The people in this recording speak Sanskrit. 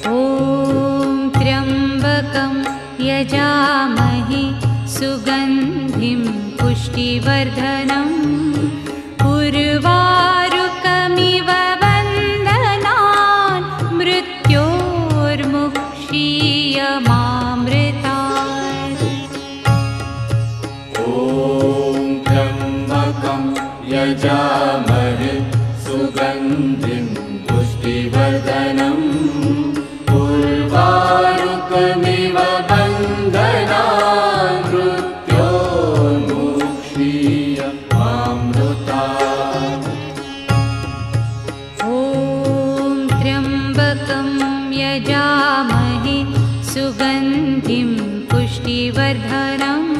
ॐ त्र्यम्बकं यजामहे सुगन्धिं पुष्टिवर्धनम् उर्वारुकमिव बन्धनान् मृत्योर्मुक्षीयमामृतात्। ॐ त्र्यम्बकं यजामहे सुगन्धिं पुष्टिवर्धनम् उर्वारुकमिव बन्धनान् मृत्योर्मुक्षीयमामृतात्। ॐ त्र्यम्बकं यजामहे सुगन्धिं पुष्टिवर्धनम्